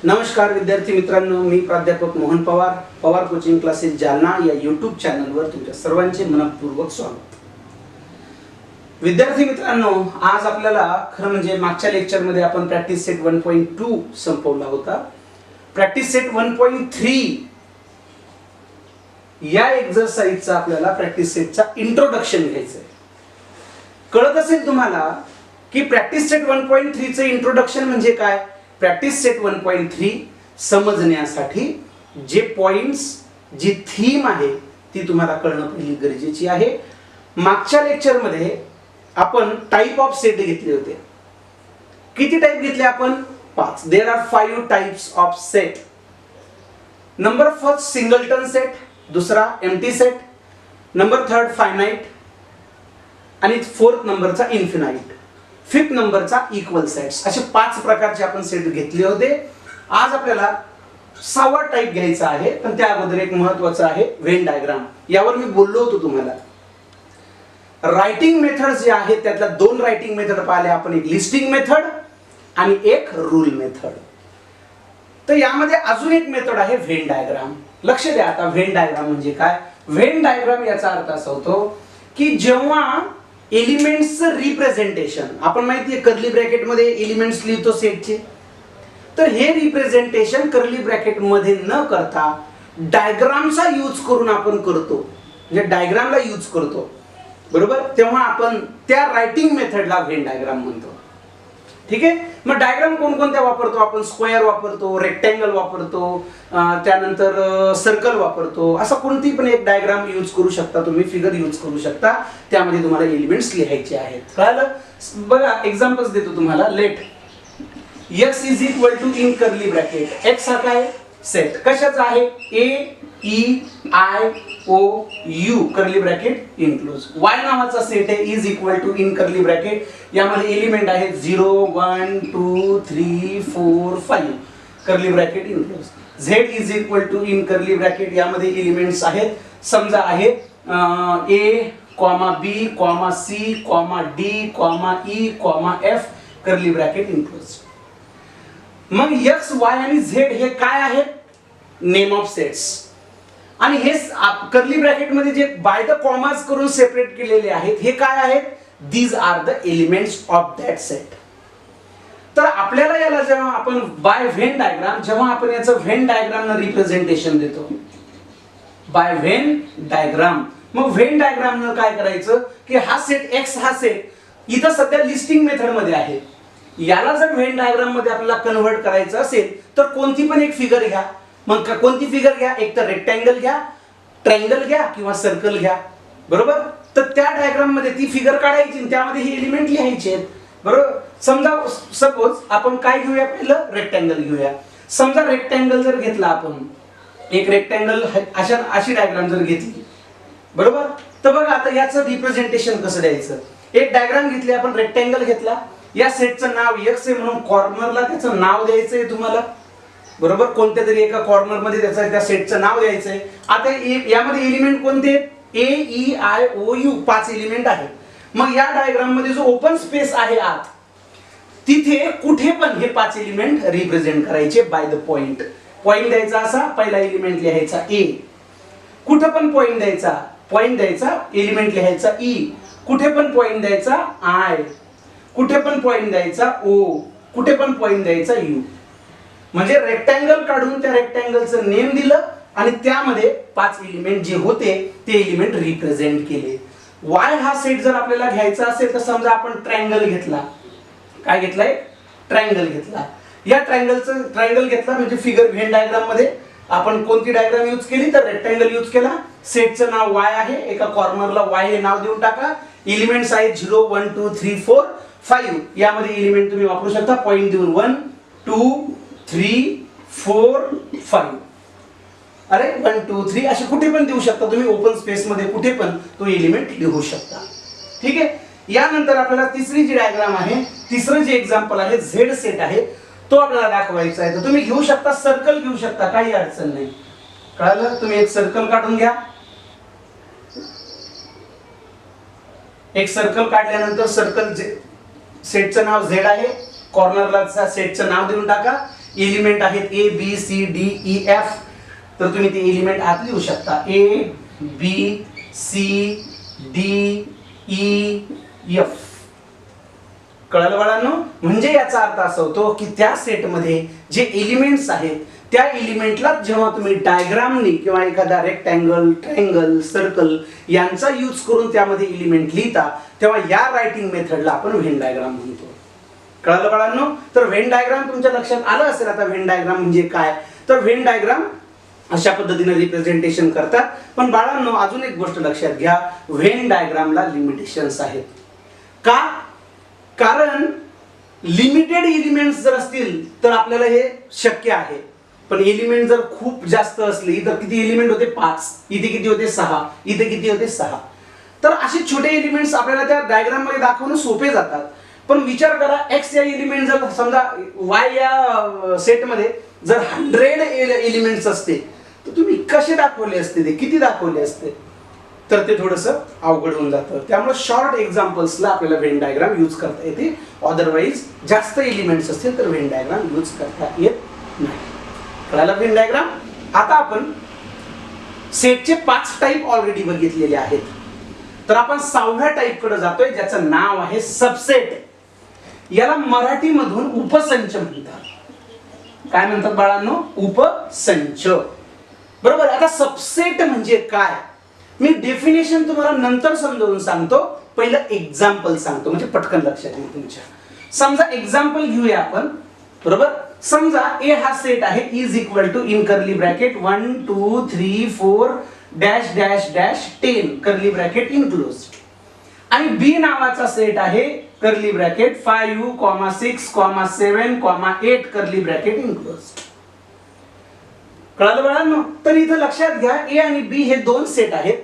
नमस्कार विद्यार्थी मित्रांनो, मी प्राध्यापक मोहन पवार, पवार कोचिंग क्लासेस जालना या यूट्यूब चॅनलवर तुमच्या सर्वांचे मनपूर्वक स्वागत. विद्यार्थी मित्रांनो, आज आपल्याला खरं म्हणजे मागच्या लेक्चरमध्ये आपण प्रॅक्टिस सेट 1.2 संपवला होता. प्रॅक्टिस सेट 1.3 या एक्सरसाइजचा आपल्याला प्रॅक्टिस सेटचा इंट्रोडक्शन घ्यायचं आहे. कळत असेल तुम्हाला की प्रॅक्टिस सेट 1.3 चे इंट्रोडक्शन म्हणजे काय. प्रॅक्टिस सेट 1.3 समजण्यासाठी जे पॉइंट्स, जी थीम आहे ती तुम्हाला कळणं पहिली गरजेची आहे. मागच्या लेक्चरमध्ये आपण टाइप ऑफ सेट घेतले होते. किती टाइप घेतले आपण? 5. There are 5 types of set. Number first singleton set, दुसरा empty set, number third finite आणि फोर्थ नंबरचा इन्फिनाइट, फिफ्थ नंबरचा इक्वल सेट्स. असे 5 प्रकारचे आपण सेट घेतले होते. आज आपल्याला 6वा टाइप घ्यायचा आहे, पण त्या अगोदर एक महत्त्वाचं आहे व्हेन डायग्राम. यावर मी बोललो होतो तुम्हाला. रायटिंग मेथड जे आहे त्यातल्या 2 रायटिंग मेथड पाहिल्या आपण, एक लिस्टिंग मेथड आणि एक रूल मेथड. तर यामध्ये अजून एक मेथड आहे व्हेन डायग्राम. लक्ष द्या. आता व्हेन डायग्राम म्हणजे काय? व्हेन डायग्राम याचा अर्थ असा होतो की जेव्हा एलिमेंट्सचं रिप्रेझेंटेशन, आपण माहितीये कर्ली ब्रॅकेट मध्ये एलिमेंट्स लिहितो सेटचे, तर हे रिप्रेझेंटेशन कर्ली ब्रॅकेट मध्ये न करता डायग्रामचा यूज करून आपण करतो, म्हणजे डायग्रामला यूज करतो, बरोबर. तेव्हा आपण त्या रायटिंग मेथडला व्हेन डायग्राम म्हणतो. ठीक आहे. मग डायग्राम कोणकोणत्या वापरतो आपण? स्क्वेअर वापरतो, रेक्टँगल वापरतो, त्यानंतर सर्कल वापरतो. असं कोणती पण एक डायग्राम यूज करू शकता तुम्ही, फिगर यूज करू शकता. त्यामध्ये तुम्हाला एलिमेंट्स लिहायचे आहेत. कळलं? बघा एक्झाम्पल्स देतो तुम्हाला. Let x is equal to in curly bracket. x हा काय? सेट. कशाचा आहे? a e i o u curly bracket enclose. y नावाचा सेट आहे, is equal to in curly bracket. यामध्ये एलिमेंट आहे 0 1 2 3 4 5 curly bracket enclose. z is equal to in curly bracket. यामध्ये elements आहेत, समजा आहे a b c d e f curly bracket enclose. मग x y आणि z हे काय आहेत? Name of sets. आणि हे कर्ली ब्रॅकेट मध्ये जे बाय द कॉमास करून सेपरेट केलेले आहेत हे काय आहेत? These are the elements of that set. तर आपल्याला याला जेव्हा आपण बाय व्हेन डायग्राम, जेव्हा आपण याचं व्हेन डायग्रामनं रिप्रेझेंटेशन देतो, बाय व्हेन डायग्राम. मग व्हेन डायग्रामनं काय करायचं की हा सेट x हा सेट इथं सध्या लिस्टिंग मेथड मध्ये आहे. याला जर व्हेन डायग्राम मध्ये आपल्याला कन्व्हर्ट करायचं असेल तर कोणती पण एक फिगर घ्या. मग कोणती फिगर घ्या? एक तर रेक्टँगल घ्या, ट्रायंगल घ्या किंवा सर्कल घ्या, बरोबर. तर त्या डायग्राम मध्ये ती फिगर काढायची आणि त्यामध्ये हे एलिमेंट लिहायचे आहेत, बरोबर. समजा सपोज आपण काय घेऊया? पहिलं रेक्टँगल घेऊया. समजा रेक्टँगल जर घेतला आपण, एक रेक्टँगल अशी डायग्राम जर घेतली, बरोबर. तर बघा आता याचं रिप्रेझेंटेशन कसं द्यायचं. एक डायग्राम घेतली आपण, रेक्टँगल घेतला, या सेटचं नाव x आहे म्हणून कॉर्नरला त्याचं नाव द्यायचंय तुम्हाला, बरोबर. कोणत्या तरी एका कॉर्नर मध्ये त्या सेटचं नाव द्यायचंय. आता यामध्ये एलिमेंट कोणते? a e i o u 5 element आहेत. मग या डायग्राम मध्ये जो ओपन स्पेस आहे आत, तिथे कुठे पण हे 5 एलिमेंट रिप्रेझेंट करायचे बाय द पॉइंट. पॉइंट द्यायचा असा, पहिला एलिमेंट लिहायचा a, कुठे पण पॉइंट द्यायचा, एलिमेंट लिहायचा e, कुठे पण पॉइंट द्यायचा i, कुठे पण पॉइंट द्यायचा o, कुठे पण पॉइंट द्यायचा u. म्हणजे रेक्टँगल काढून त्या रेक्टँगलचं नेम दिलं आणि त्यामध्ये 5 एलिमेंट जे होते ते एलिमेंट रिप्रेझेंट केले. y हा सेट जर आपल्याला घ्यायचा असेल तर समजा आपण ट्रायंगल घेतला. काय घेतलाय? ट्रायंगल घेतला. या ट्रायंगल घेतला म्हणजे फिगर व्हेन डायग्राम मध्ये आपण कोणती डायग्राम यूज केली? तर रेक्टँगल यूज केला. सेटचं नाव y आहे, एका कॉर्नरला y हे नाव देऊन टाका. एलिमेंट्स आहेत 0 1 2 3 4 5. यामध्ये एलिमेंट तुम्ही वापरू शकता पॉइंट देऊन 1 2 3 4 5. अरे 1 2 3 असे कुठे पण देऊ शकता तुम्ही. ओपन स्पेस मध्ये कुठे पण तो एलिमेंट लिहू शकता. ठीक आहे. यानंतर आपल्याला तिसरी जी डायग्राम आहे, तिसरं जे एक्झाम्पल आहे झेड सेट आहे, तो आपल्याला दाखवायचा आहे. तर तुम्ही घेऊ शकता, सर्कल घेऊ शकता, काही अडचण नाही. कळलं? तुम्ही एक सर्कल काढून घ्या. एक सर्कल काढल्यानंतर सर्कल सेटचं नाव झेड आहे, कॉर्नरला सेटचं नाव देऊन टाका. एलिमेंट आहेत A B C D E F, तर तुम्ही ते एलिमेंट आत लिहू शकता A B C D E F. कळलं बाळांनो? म्हणजे याचा अर्थ असा होतो की त्या सेटमध्ये जे एलिमेंट्स आहेत त्या एलिमेंटला जेव्हा तुम्ही डायग्रामनी किंवा एखादा रेक्टँगल, ट्रायंगल, सर्कल यांचा यूज करून त्यामध्ये एलिमेंट लिहिता तेव्हा या रायटिंग मेथडला आपण व्हेन डायग्राम म्हणतो. कळलं बाळांनो? तर व्हेन डायग्राम तुमच्या लक्षात आलं असेल आता व्हेन डायग्राम म्हणजे काय. तर व्हेन डायग्राम अशा पद्धतीने रिप्रेझेंटेशन करतात. पण बाळांनो अजून एक गोष्ट लक्षात घ्या, व्हेन डायग्रामला लिमिटेशन्स आहेत. का? कारण लिमिटेड एलिमेंट्स जर असतील तर आपल्याला हे शक्य आहे, पण एलिमेंट जर खूप जास्त असले, इथं किती एलिमेंट होते 5, इथे किती होते 6, इथे किती होते 6, तर असे छोटे एलिमेंट्स आपल्याला त्या डायग्राम मध्ये दाखवणं सोपे जातात. पण विचार करा एक्स या एलिमेंट जर समजा वाय या सेटमध्ये जर 100 एलिमेंट्स असते तर तुम्ही कसे दाखवले असते, ते किती दाखवले असते, तर ते थोडंसं अवघड होऊन जातं. त्यामुळे शॉर्ट एक्झाम्पल्सला आपल्याला व्हेन डायग्राम यूज करता येते. अदरवाईज जास्त एलिमेंट्स असतील तर व्हेन डायग्राम यूज करता येत नाही. कळालं व्हेन डायग्राम? आता आपण सेटचे 5 टाईप ऑलरेडी बघितलेले आहेत, तर आपण 6व्या टाईप कडे जातोय ज्याचं नाव आहे सबसेट. याला मराठीमधून उपसंच म्हणतात. काय म्हणतात बाळांनो? उपसंच. बरोबर. आता सबसेट म्हणजे काय मी डेफिनेशन तुम्हाला नंतर समजावून सांगतो, पहिलं एक्झाम्पल सांगतो म्हणजे पटकन लक्षात येईल तुमच्या. समजा एक्झाम्पल घेऊया आपण. बरोबर. समजा ए हा सेट आहे is equal to in curly bracket 1 2 3 4 dash dash dash 10 curly bracket enclose, आणि बी नावाचा सेट आहे curly bracket 5 6 7 8 curly bracket enclose. कळलं बाळांनो? तर इथं लक्षात घ्या ए आणि बी हे 2 सेट आहेत.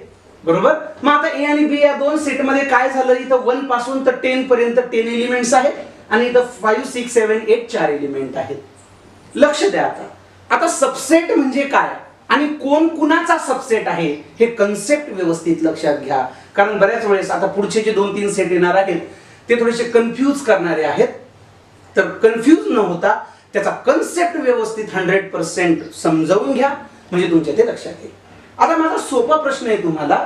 बरोबर. मग आता ए आणि बी या 2 सेट मध्ये काय झालं, इथं 1 पासून तर 10 पर्यंत 10 एलिमेंट्स आहेत आणि इथं 5 6 7 8 4 एलिमेंट आहेत. लक्ष द्या. आता सबसेट म्हणजे काय आणि कोण कुणाचा सबसेट आहे हे कन्सेप्ट व्यवस्थित लक्षात घ्या, कारण बऱ्याच वेळेस आता पुढचे जे 2-3 सेट येणार आहेत ते थोडेसे कन्फ्यूज करणारे आहेत. तर कन्फ्यूज न होता त्याचा कन्सेप्ट व्यवस्थित 100% समजावून घ्या म्हणजे तुमच्या ते लक्षात येईल. आता माझा सोपा प्रश्न आहे तुम्हाला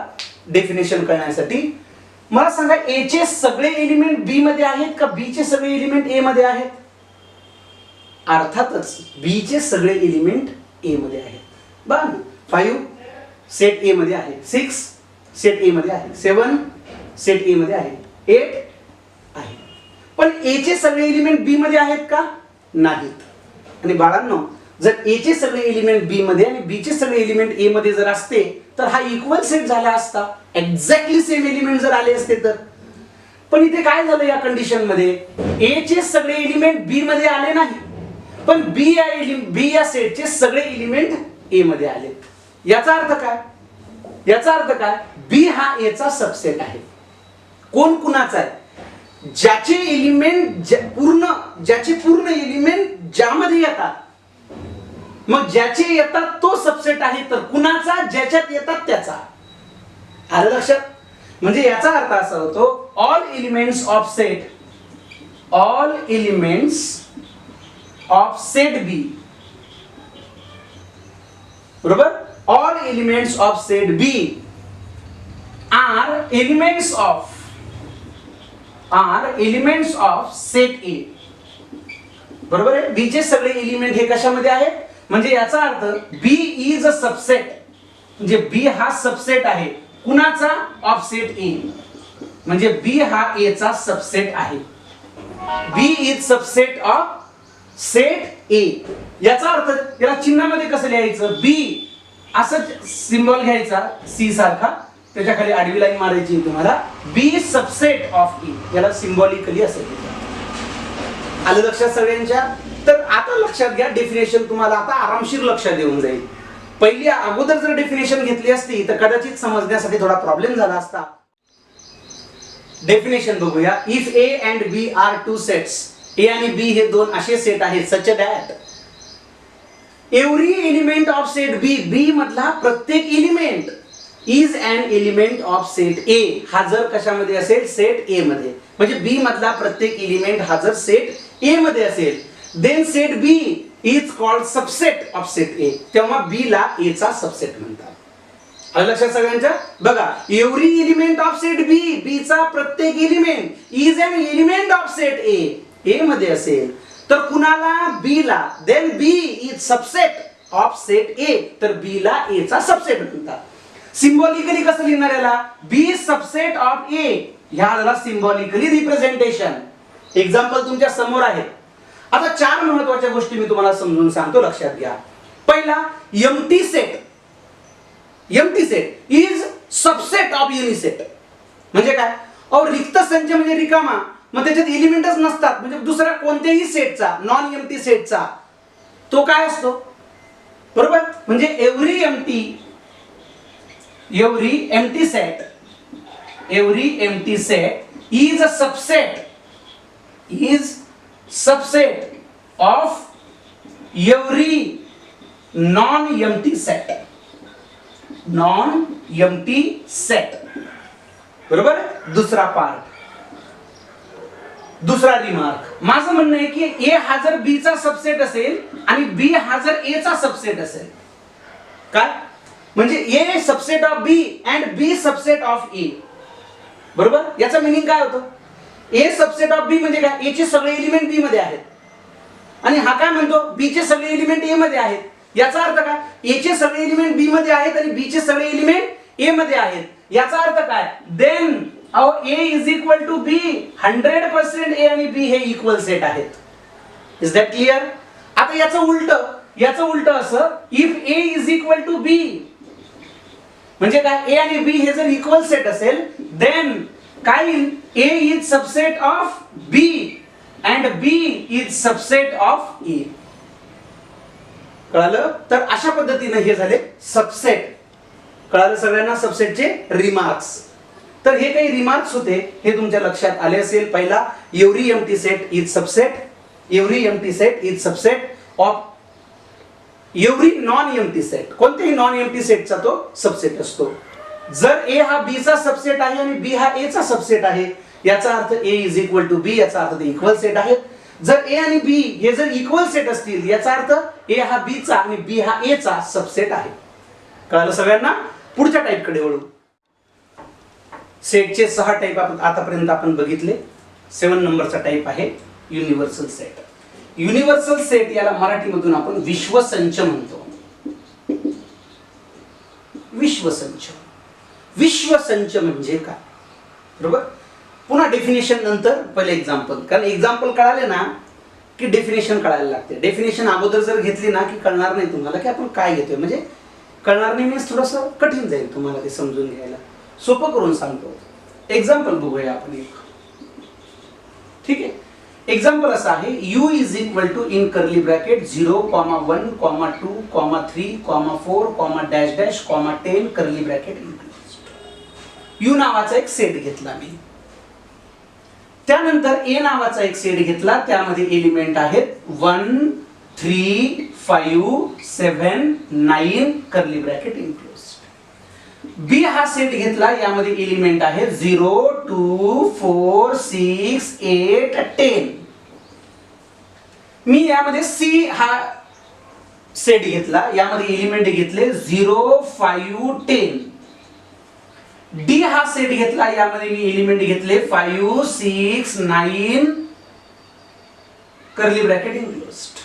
डेफिनेशन कळण्यासाठी. मला सांगा ए चे सगळे एलिमेंट बी मध्ये आहेत का बी चे सगळे एलिमेंट ए मध्ये आहेत? अर्थातच बी चे सगळे एलिमेंट ए मध्ये आहेत. बघा 5 सेट ए मध्ये आहे, 6 सेट ए मध्ये आहे, 7 सेट ए मध्ये आहे, 8 आहे. पण ए चे सगळे एलिमेंट बी मध्ये आहेत का? नाहीत. आणि बाळांनो जर ए चे सगळे एलिमेंट बी मध्ये आणि बी चे सगळे एलिमेंट ए मध्ये जर असते तर हा इक्वल सेट झाला असता, एक्झॅक्टली सेम एलिमेंट जर आले असते तर. पण इथे काय झालं या कंडिशन मध्ये, ए चे सगळे एलिमेंट बी मध्ये आले नाही, पण बी या सेटचे सगळे एलिमेंट ए मध्ये आले. याचा अर्थ काय? याचा अर्थ काय? बी हा ए चा सबसेट आहे. कोण कुणाचा आहे? ज्याचे एलिमेंट पूर्ण एलिमेंट ज्यामध्ये येतात, मग ज्याचे येतात तो सबसेट आहे. तर कुणाचा? ज्याच्यात येतात त्याचा. आलं लक्षात? म्हणजे याचा अर्थ असा होतो all elements of set B. बरोबर. All elements of set B are elements of set A. बरोबर आहे. बी चे सगळे एलिमेंट हे कशामध्ये आहेत? म्हणजे याचा अर्थ बी इज अ सबसेट, म्हणजे बी हा सबसेट आहे कुणाचा? Of set A. म्हणजे बी हा ए चा सबसेट आहे. B is subset of set A. याचा अर्थ याला चिन्हामध्ये कसं लिहायचं? बी असं सिम्बॉल घ्यायचा सी सारखा, त्याच्या खाली आडवी लाईन मारायची तुम्हाला. बी सबसेट ऑफ ई, याला सिम्बॉलिकली असं लिहायचं. आलं लक्षात सगळ्यांच्या? तर आता लक्षात घ्या डेफिनेशन तुम्हाला आता आरामशीर लक्षात येऊन जाईल. पहिली अगोदर जर डेफिनेशन घेतली असती तर कदाचित समजण्यासाठी थोडा प्रॉब्लेम झाला असता. डेफिनेशन बघूया. If A and B are 2 sets, A आणि बी हे 2 असे सेट आहेत such that every element of set B, B मधला प्रत्येक element is an element of set A. हा जर कशामध्ये असेल? सेट ए मध्ये. म्हणजे बी मधला प्रत्येक एलिमेंट हा जर सेट ए मध्ये असेल, then set B is called subset of set A, तेव्हा बी ला ए चा सबसेट म्हणतात. आलं लक्षात सगळ्यांच्या? बघा, every element of set B, B चा प्रत्येक element is an element of set A, A मध्ये असेल तर कुणाला? बी ला. Then B is subset of set A, तर बी ला ए चा सबसेट म्हणतात. सिंबॉलिकली कसं लिहिणार याला? बी सबसेट ऑफ ए, ह्या झाला सिंबॉलिकली रिप्रेझेंटेशन. एक्झाम्पल तुमच्या समोर आहे. आता 4 महत्वाच्या गोष्टी मी तुम्हाला समजून सांगतो, लक्षात घ्या. पहिला, empty set. Empty set is subset of युनिसेट. म्हणजे काय? और रिक्त संच म्हणजे रिकामा, मग त्याच्यात एलिमेंटच नसतात, म्हणजे दुसऱ्या कोणत्याही सेटचा, नॉन एम्प्टी सेटचा तो काय असतो? बरोबर. म्हणजे every empty set is a subset of every non empty set. बरोबर. दुसरा पार्ट, दुसरा रिमार्क. माझं म्हणणं आहे की ए हा जर बी चा सबसेट असेल आणि बी हा जर ए चा सबसेट असेल, काय म्हणजे A subset of B and B subset of A. बरोबर. याचा मिनिंग काय होतं? ए सबसेट ऑफ बी म्हणजे काय? ए चे सगळे एलिमेंट बी मध्ये आहेत आणि हा काय म्हणतो? बी चे सगळे एलिमेंट ए मध्ये आहेत. याचा अर्थ काय? ए चे सगळे एलिमेंट बी मध्ये आहेत आणि बी चे सगळे एलिमेंट ए मध्ये आहेत. याचा अर्थ काय? Then A is equal to B, 100% A आणि बी हे इक्वल सेट आहेत. Is that clear? आता याचं उलट असं, if A is equal to B म्हणजे काय? ए आणि बी हे जर इक्वल सेट असेल, देन काय येईल? A is subset of B and B is subset of A. कळालं? तर अशा पद्धतीने हे झाले सबसेट. कळालं सगळ्यांना सबसेटचे रिमार्क्स? तर हे काही रिमार्क्स होते, हे तुमच्या लक्षात आले असेल. पहिला, every empty set is subset. Every empty set is subset of every non empty set. कोणत्याही नॉन एम्प्टी सेटचा तो सबसेट असतो. जर ए हा बी चा सबसेट आहे आणि बी हा ए चा सबसेट आहे, याचा अर्थ ए इज इक्वल टू बी, याचा अर्थ ते इक्वल सेट आहे. जर ए आणि बी हे जर इक्वल सेट असतील, याचा अर्थ ए हा बी चा आणि बी हा ए चा सबसेट आहे. कळालं सगळ्यांना? पुढच्या टाइप कडे वळू. सेटचे 6 टाइप आतापर्यंत आपण बघितले. 7 नंबरचा टाइप आहे युनिव्हर्सल सेट. युनिव्हर्सल सेट याला मराठीमधून आपण विश्वसंच म्हणतो. विश्वसंच म्हणजे काय? बरोबर. पुन्हा डेफिनेशन नंतर, पहिले एक्झाम्पल, कारण एक्झाम्पल कळाले ना की डेफिनेशन कळायला लागते. डेफिनेशन अगोदर जर घेतली ना की कळणार नाही तुम्हाला की आपण काय घेतोय, म्हणजे कळणार नाही, मीन्स थोडंसं कठीण जाईल तुम्हाला ते समजून घ्यायला. सोपं करून सांगतो. एक्झाम्पल बघूया आपण एक. ठीक आहे. एक्झाम्पल असं आहे, U is equal to in curly bracket 0, 1, 2, 3, 4, dash dash, 10 curly bracket enclosed. U नावाचा एक सेट घेतला मी. त्यानंतर ए नावाचा एक सेट घेतला, त्यामध्ये एलिमेंट आहेत 1, 3, 5, 7, 9 कर्ली ब्रॅकेट इन्क्लोज्ड. बी हा सेट घेतला, यामध्ये एलिमेंट आहे 0, 2, 4, 6, 8, 10. मी यामध्ये सी हा सेट घेतला, यामध्ये एलिमेंट घेतले 0, 5, 10. डी हा सेट घेतला, यामध्ये मी एलिमेंट घेतले 5, 6, 9 कर्ली ब्रॅकेट इन्क्लोज्ड.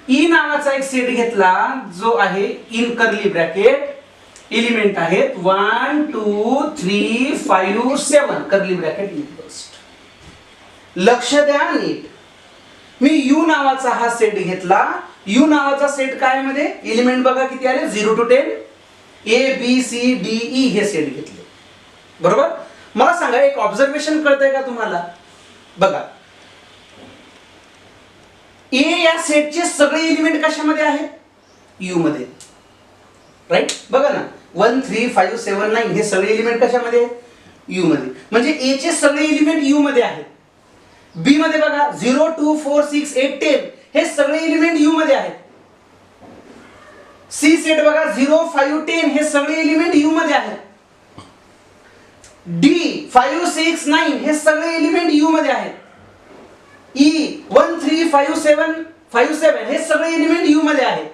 ई नावाचा एक सेट घेतला, जो आहे इन कर्ली ब्रॅकेट, एलिमेंट आहेत 1, 2, 3, 5, 7 कर्ली ब्रॅकेट इन्क्लोज्ड. लक्ष द्या नीट. मी यू नावाचा हा सेट घेतला. यू नावाचा सेट काय मध्ये एलिमेंट बघा किती आले, 0 to 10, A B C D E हे सेट घेतले. बरोबर. मला सांगा, एक ऑब्झर्वेशन कळतंय का तुम्हाला? बघा, ए या सेटचे सगळे एलिमेंट कशामध्ये आहेत? यू मध्ये. राईट. बघा ना, 1, 3, 5, 7, 9 हे सगळे एलिमेंट कशामध्ये? यू मध्ये. म्हणजे ए चे सगळे एलिमेंट यू मध्ये आहेत. बी मध्ये बघा 0, 2, 4, 6, 8, 10 हे सगळे एलिमेंट यू मध्ये आहेत. सी सेट बघा 0, 5, 10 हे सगळे एलिमेंट यू मध्ये आहेत. डी 5, 6, 9 हे सगळे एलिमेंट यू मध्ये आहेत. ई 1, 3, 5, 7 5 7 हे सगळे एलिमेंट यू मध्ये आहेत.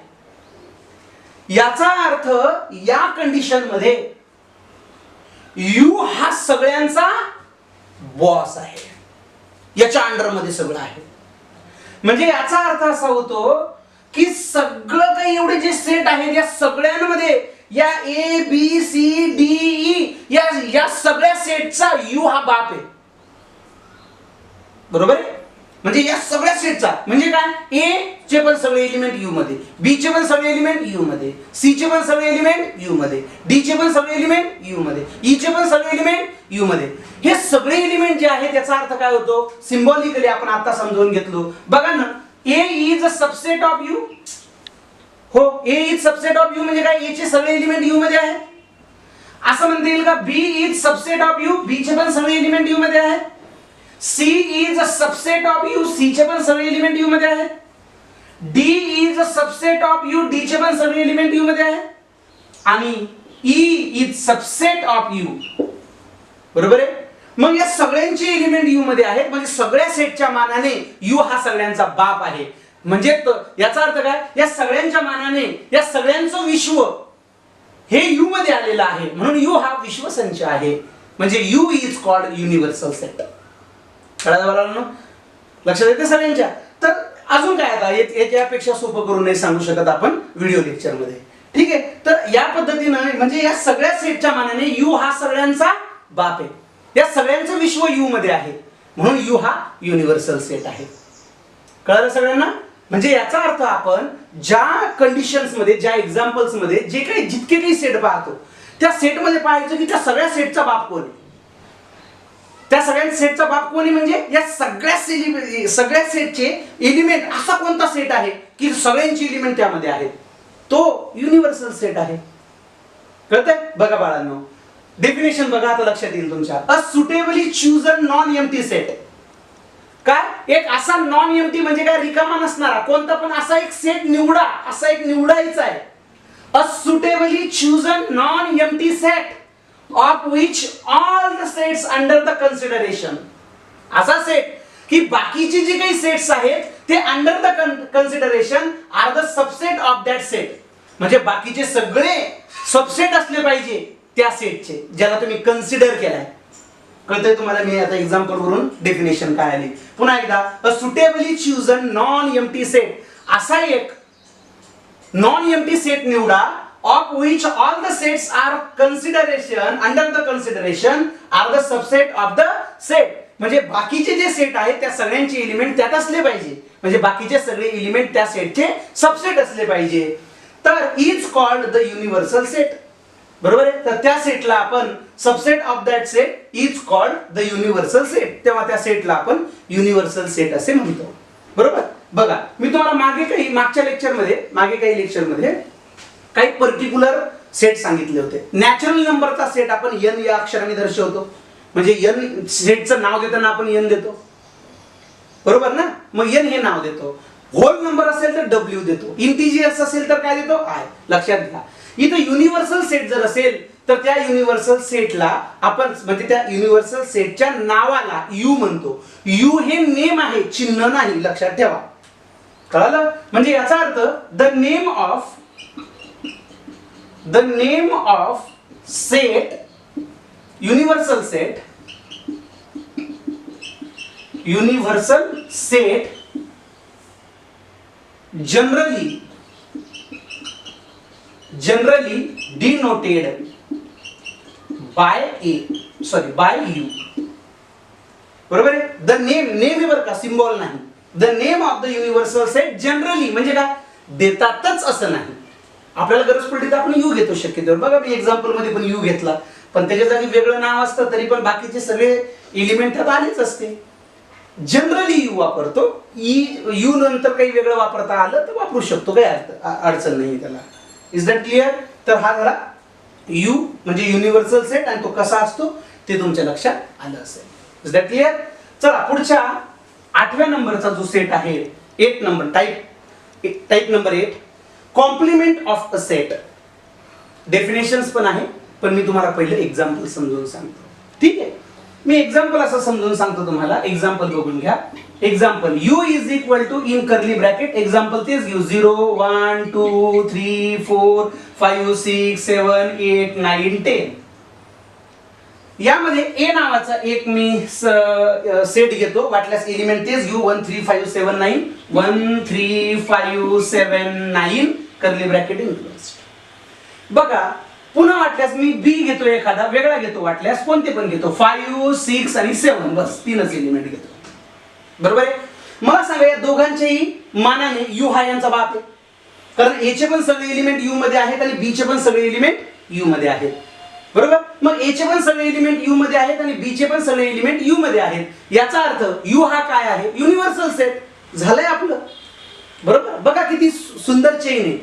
याचा अर्थ या कंडिशन मध्ये यू हा सगळ्यांचा बॉस आहे, याच्या अंडर मध्ये सगळं आहे. म्हणजे याचा अर्थ असा होतो की सगळं काही एवढे जे सेट आहेत या सगळ्यांमध्ये या A B C D E या सगळ्या सेटचा यू हा बाप आहे. बरोबर आहे? म्हणजे या सगळ्या सेटचा म्हणजे काय, ए चे पण सगळे एलिमेंट यू मध्ये, बी चे पण सगळे एलिमेंट यू मध्ये, सी चे पण सगळे एलिमेंट यू मध्ये, डी चे पण सगळे एलिमेंट यू मध्ये, ई चे पण सगळे एलिमेंट यू मध्ये. हे सगळे एलिमेंट जे आहेत याचा अर्थ काय होतो, सिम्बॉलिकली आपण आता समजून घेतलो. बघा ना, A is a subset of U. हो, A is subset of U म्हणजे काय, ए चे सगळे एलिमेंट यू मध्ये आहेत. असं म्हणता येईल का, बी इज सबसेट ऑफ यू, बी चे पण सगळे एलिमेंट यू मध्ये आहेत. C is a subset of U, C चे पण सगळे एलिमेंट U मध्ये आहेत. D is a subset of U, D चे पण सगळे एलिमेंट U मध्ये आहेत. आणि E is subset of U. बरोबर आहे? मग या सगळ्यांचे एलिमेंट U मध्ये आहेत, म्हणजे सगळ्या सेटच्या मानाने U हा सगळ्यांचा बाप आहे. म्हणजे याचा अर्थ काय, या सगळ्यांच्या मानाने या सगळ्यांचं विश्व हे U मध्ये आलेलं आहे, म्हणून U हा विश्वसंच आहे. म्हणजे U is called universal set. लक्षात येते सगळ्यांच्या. तर अजून काय आता याच्यापेक्षा सोपं करून नाही सांगू शकत आपण व्हिडिओ लेक्चर मध्ये. ठीक आहे, तर या पद्धतीनं म्हणजे या सगळ्या सेटच्या मानाने यू हा सगळ्यांचा बाप आहे, या सगळ्यांचं विश्व यू मध्ये आहे, म्हणून यू हा युनिव्हर्सल सेट आहे. कळलं सगळ्यांना? म्हणजे याचा अर्थ आपण ज्या कंडिशन्स मध्ये, ज्या एक्झाम्पल्स मध्ये जे काही जितके काही सेट पाहतो त्या सेट मध्ये पाहायचं की त्या सगळ्या सेटचा बाप कोण आहे. त्या सगळ्या सेटचा बाप कोणी म्हणजे या सगळ्या सेटचे एलिमेंट असा कोणता सेट आहे की सगळ्यांची एलिमेंट त्यामध्ये आहेत, तो युनिव्हर्सल सेट आहे. कळतंय? बघा बाळांनो, डेफिनेशन बघा आता लक्षात येईल तुमच्या. A suitably chosen non empty set. काय, एक असा नॉन एम्प्टी म्हणजे काय, रिकामा नसणारा कोणता पण असा एक सेट निवडा, असा एक निवडायचा आहे. A suitably chosen non empty set of which all the sets under the consideration. असा सेट की बाकीचे जे काही सेट्स आहेत ते under the consideration are the subset of that set. म्हणजे बाकीचे सगळे सबसेट असले पाहिजे त्या सेटचे ज्याला तुम्ही कन्सिडर केलाय. कळतंय तुम्हाला? मी आता एक्झाम्पल वरून डेफिनेशन काय आली. पुन्हा एकदा, a suitably chosen non empty set, असा एक नॉन एम्प्टी सेट निवडा of which all the sets are consideration under the consideration are the subset of the set. म्हणजे बाकीचे जे सेट आहेत त्या सगळ्यांचे एलिमेंट त्यात असले पाहिजे, म्हणजे बाकीचे सगळे एलिमेंट त्या सेटचे सबसेट असले पाहिजे. तर is called the universal set. बरोबर आहे? तर त्या सेटला आपण subset of that set is called the universal set. तेव्हा त्या सेटला आपण युनिव्हर्सल सेट असे म्हणतो. बरोबर? बघा, मी तुम्हाला मागच्या लेक्चरमध्ये काही पर्टिक्युलर सेट सांगितले होते. नॅचरल नंबरचा सेट आपण n या अक्षराने दर्शवतो, म्हणजे n सेटचं नाव देताना आपण n देतो. बरोबर ना? मग n हे नाव देतो. होल नंबर असेल तर w देतो, इंटिजर्स असेल तर काय देतो, i. लक्षात घ्या, इथं युनिव्हर्सल सेट जर असेल तर त्या युनिव्हर्सल सेटला आपण म्हणजे त्या युनिव्हर्सल सेटच्या नावाला u म्हणतो. u हे नेम आहे, चिन्ह नाही. लक्षात ठेवा. कळलं? म्हणजे याचा earth the name of set, universal set generally denoted by u. बरोबर आहे? द नेम बर का, सिम्बॉल नाही. The name of the universal set generally म्हणजे काय, देतातच असं नाही. आपल्याला गरज पडली तर आपण यू घेतो शक्यतो. बघा, मी एक्झाम्पल मध्ये पण यू घेतला, पण त्याच्या जागी वेगळं नाव असतं तरी पण बाकीचे सगळे एलिमेंट त्यात आलेच असते. जनरली यू वापरतो. यू नंतर काही वेगळं वापरता आलं तर वापरू शकतो, काही अडचण नाही त्याला. Is that clear? तर हा झाला यू म्हणजे युनिव्हर्सल सेट, आणि तो कसा असतो ते तुमच्या लक्षात आलं असेल. Is that clear? चला, पुढच्या 8व्या नंबरचा जो सेट आहे, 8 number type number 8, complement of a set. Definitions पण आहे, पण मी तुम्हाला पहिले एक्झाम्पल समजून सांगतो. ठीक आहे? मी एक्झाम्पल असं समजून सांगतो तुम्हाला. एक्झाम्पल बघून घ्या. Example u is equal to in curly bracket example तेच घेऊ 0 1 2 3 4 5 6 7 8 9 10. यामध्ये a नावाचा एक मी सेट घेतो, वाटल्यास एलिमेंट तेच घेऊ 1 3 5 7 9 1 3 5 7 9 कर्ली ब्रॅकेट इन्क्लोज्ड. बघा पुन्हा वाटल्यास मी बी घेतो, एखादा वेगळा घेतो, वाटल्यास कोणते पण घेतो 5 6 आणि 7 बस तीनच एलिमेंट घेतो. बरोबर आहे. मला सांगा या दोघांच्याही मानाने u हा यांचा बाप आहे, कारण a चे पण सगळे एलिमेंट u मध्ये आहेत आणि b चे पण सगळे एलिमेंट u मध्ये आहेत. बरोबर. मग a चे पण सगळे एलिमेंट u मध्ये आहेत आणि b चे पण सगळे एलिमेंट u मध्ये आहेत. याचा अर्थ u हा काय आहे, युनिव्हर्सल सेट झालंय आपलं. बरोबर. बघा किती सुंदर चेन आहे.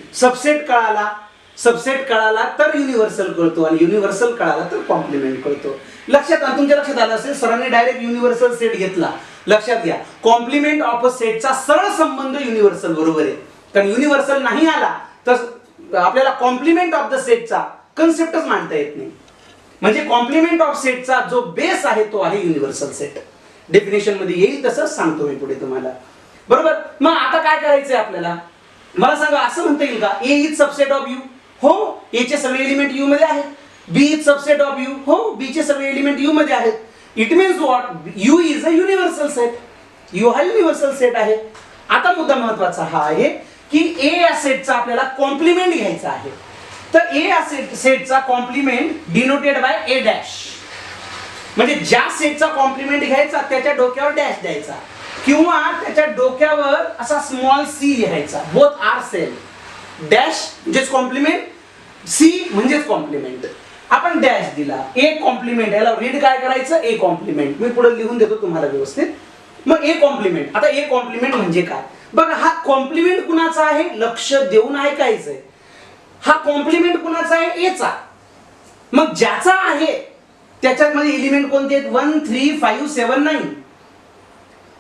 सबसेट कळाला तर युनिव्हर्सल कळतो आणि युनिव्हर्सल कळाला तर कॉम्प्लिमेंट कळतो. लक्षात आलं, तुमच्या लक्षात आलं असेल सरांनी डायरेक्ट युनिव्हर्सल सेट घेतला. लक्षात घ्या कॉम्प्लिमेंट ऑफ अ सेटचा सरळ संबंध युनिव्हर्सल बरोबर आहे, कारण युनिव्हर्सल नाही आला तर आपल्याला कॉम्प्लिमेंट ऑफ द सेटचा कन्सेप्टच मांडता येत नाही. म्हणजे कॉम्प्लिमेंट ऑफ सेटचा जो बेस आहे तो आहे युनिव्हर्सल सेट. डेफिनेशन मध्ये येईल तसंच सांगतो मी पुढे तुम्हाला. बरोबर. मग आता काय करायचंय आपल्याला, मला सांगा असं म्हणता येईल का a is subset of u? हो, a चे सगळे एलिमेंट u मध्ये आहेत. b is subset of u? हो, b चे सगळे एलिमेंट u मध्ये आहेत. It means what, u is a universal set. u हा युनिव्हर्सल सेट आहे. आता मुद्दा महत्वाचा हा आहे की a या सेटचा आपल्याला कॉम्प्लिमेंट घ्यायचा आहे. तर a या सेटचा complement denoted by a dash, म्हणजे ज्या सेटचा कॉम्प्लिमेंट घ्यायचा त्याच्या डोक्यावर डॅश द्यायचा किंवा त्याच्या डोक्यावर असा स्मॉल c लिहायचा. Both are same. डॅश म्हणजेच कॉम्प्लिमेंट, c म्हणजेच कॉम्प्लिमेंट. आपण डॅश दिला, ए कॉम्प्लिमेंट, याला रीड काय करायचं, ए कॉम्प्लिमेंट. मी पुढे लिहून देतो तुम्हाला व्यवस्थित. मग ए कॉम्प्लिमेंट, आता ए कॉम्प्लिमेंट म्हणजे काय बघा. हा कॉम्प्लिमेंट कुणाचा आहे, लक्ष देऊन ऐकायचंय. हा कॉम्प्लिमेंट कुणाचा आहे, ए चा. मग ज्याचा आहे त्याच्यामध्ये एलिमेंट कोणते आहेत 1 3 5 7 9.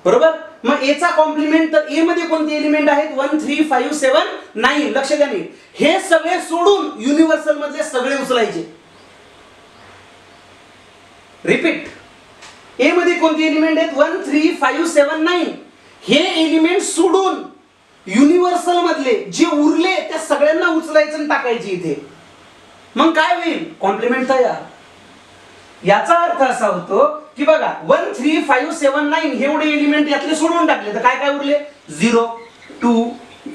बरोबर. मग ए चा कॉम्प्लिमेंट, तर ए मध्ये कोणते एलिमेंट आहेत 1 3 5 7 9. लक्ष द्या नीट. हे सगळे सोडून युनिव्हर्सल मधले सगळे उचलायचे. रिपीट. ए मध्ये कोणते एलिमेंट आहेत 1 3 5 7 9. हे एलिमेंट सोडून युनिव्हर्सल मधले जे उरले त्या सगळ्यांना उचलायचं आणि टाकायचे इथे. मग काय होईल, कॉम्प्लिमेंट तयार. याचा अर्थ असा होतो की बघा 1 3 5 7 9 हे एवढे एलिमेंट यातले सोडून टाकले तर काय काय उरले 0 2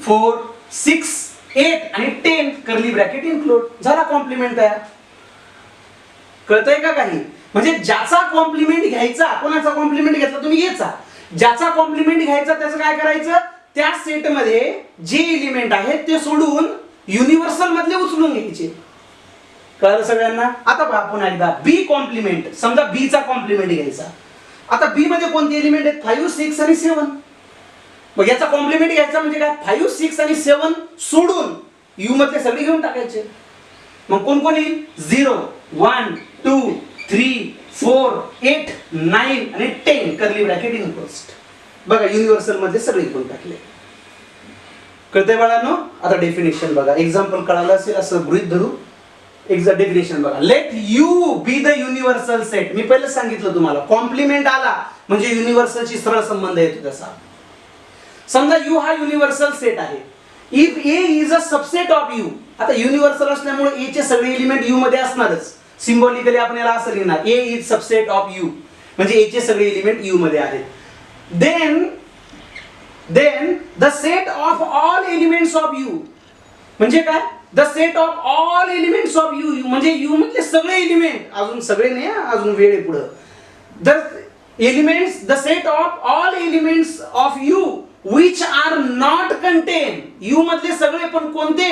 4 6 8 आणि 10 कर्ली ब्रॅकेट इन्क्लूड. झाला कॉम्प्लिमेंट तयार. कळतंय का काही. म्हणजे ज्याचा कॉम्प्लिमेंट घ्यायचा, कोणाचा कॉम्प्लिमेंट घेतला तुम्ही याचा, ज्याचा कॉम्प्लिमेंट घ्यायचा त्याचं काय करायचं, त्या सेट मध्ये जे एलिमेंट आहेत ते सोडून युनिव्हर्सल मधले उचलून घ्यायचे. कळलं सगळ्यांना. आता पहा पुन्हा एकदा बी कॉम्प्लिमेंट, समजा बी चा कॉम्प्लिमेंट घ्यायचा. आता बी मध्ये कोणते एलिमेंट आहेत 5 6 आणि 7. मग याचा कॉम्प्लिमेंट घ्यायचा म्हणजे काय 5 6 आणि 7 सोडून यू मधले सगळे घेऊन टाकायचे. मग कोण कोण येईल 0 1 2 3 4 8 9 आणि 10 कर्ली ब्रॅकेट इन्क्लोज्ड. बघा युनिव्हर्सल मध्ये सगळे घेऊन टाकले. कळतंय बाळांनो. आता डेफिनेशन बघा. एक्झाम्पल कळालं असेल असं गृहीत धरू. डेफिनेशन बघा. Let U be the universal set. मी पहिलं सांगितलं तुम्हाला कॉम्प्लिमेंट आला म्हणजे युनिव्हर्सलची सरळ संबंध येतो तसा. समजा यू हा युनिव्हर्सल सेट आहे. If A is a subset of you. आता युनिव्हर्सल असल्यामुळे ए चे सगळे एलिमेंट यू मध्ये असणारच. सिम्बॉलिकली आपण याला असं लिहिणार A is subset of U, म्हणजे ए चे सगळे एलिमेंट यू मध्ये आहेत. Then the set of all elements of U म्हणजे काय, the set of all elements of U म्हणजे यू मधले सगळे एलिमेंट, अजून सगळे नाही अजून वेळ आहे पुढे. The elements, the set of all elements of you which are not contained. You मधले सगळे पण कोणते,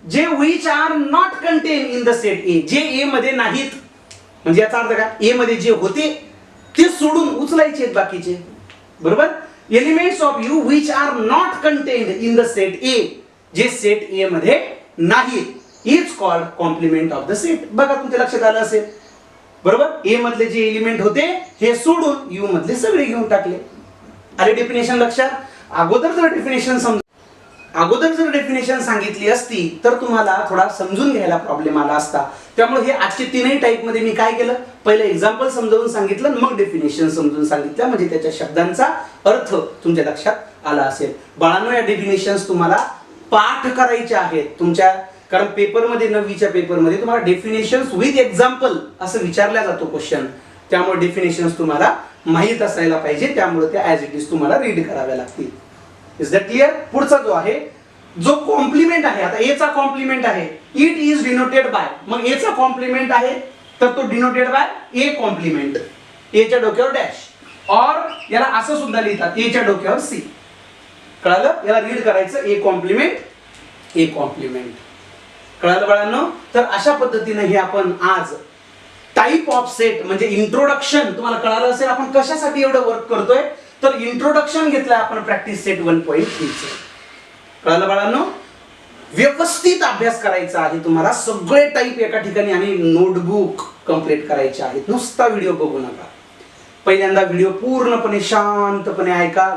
जे which are not contained in the set A, जे A मध्ये नाहीत. म्हणजे याचा अर्थ काय, A मध्ये जे होते ते सोडून उचलायचे बाकीचे. बरोबर. Elements of you which are not contained in the set A, जे सेट A मध्ये नाहीत is called complement of the set. बघा तुमच्या लक्षात आलं असेल. बरोबर. A मधले जे एलिमेंट होते हे सोडून यू मधले सगळे घेऊन टाकले. अरे डेफिनेशन लक्षात. अगोदर जर डेफिनेशन समजा अगोदर जर डेफिनेशन सांगितली असती तर तुम्हाला थोडा समजून घ्यायला प्रॉब्लेम आला असता. त्यामुळे हे आजचे तीनही टाईप मध्ये मी काय केलं, पहिलं एक्झाम्पल समजावून सांगितलं, मग डेफिनेशन समजून सांगितलं, म्हणजे त्याच्या शब्दांचा अर्थ तुमच्या लक्षात आला असेल. बाळांनो, या डेफिनेशन्स तुम्हाला पाठ करायचे आहेत तुमच्या, कारण पेपरमध्ये 9वीच्या पेपरमध्ये तुम्हाला डेफिनेशन्स विथ एक्झाम्पल असं विचारला जातो क्वेश्चन. त्यामुळे डेफिनेशन्स तुम्हाला माहीत असायला पाहिजे, त्यामुळे त्या ॲज इट इज तुम्हाला रीड कराव्या लागतील. Is that clear? पुढचा जो आहे, जो कॉम्प्लिमेंट आहे, आता ए चा कॉम्प्लिमेंट आहे, इट इज डिनोटेड बाय. मग ए चा कॉम्प्लिमेंट आहे तर तो डिनोटेड बाय ए कॉम्प्लिमेंट, ए च्या डोक्यावर डॅश, और याला असं सुद्धा लिहितात, ए च्या डोक्यावर सी. कळालं? याला रीड करायचं ए कॉम्प्लिमेंट, ए कॉम्प्लिमेंट. कळालं बाळांनो? तर अशा पद्धतीने हे आपण आज टाइप ऑफ सेट म्हणजे इंट्रोडक्शन, तुम्हाला कळालं असेल आपण कशासाठी एवढं वर्क करतोय, तर इंट्रोडक्शन घेतलंय आपण प्रॅक्टिस सेट 1.3 चं. कळालं बाळांनो? व्यवस्थित अभ्यास करायचा आहे तुम्हाला, सगळे टाईप एका ठिकाणी आणि नोटबुक कंप्लीट करायचे आहेत. नुसता व्हिडिओ बघू नका. पहिल्यांदा व्हिडिओ पूर्णपणे शांतपणे ऐका,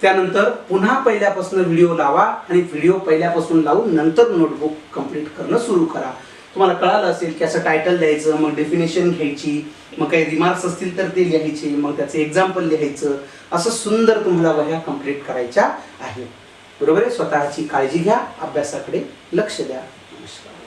त्यानंतर पुन्हा पहिल्यापासून व्हिडिओ लावा आणि व्हिडिओ पहिल्यापासून लावून नंतर नोटबुक कंप्लीट करणं सुरू करा. तुम्हाला कळालं असेल की असं टायटल द्यायचं, मग डेफिनेशन घ्यायची, मग काही रिमार्क्स असतील तर ते लिहायचे, मग त्याचे एक्झाम्पल लिहायचं, असं सुंदर तुम्हाला वह्या कंप्लीट करायच्या आहेत. बरोबर आहे? स्वतःची काळजी घ्या, अभ्यासाकडे लक्ष द्या. नमस्कार.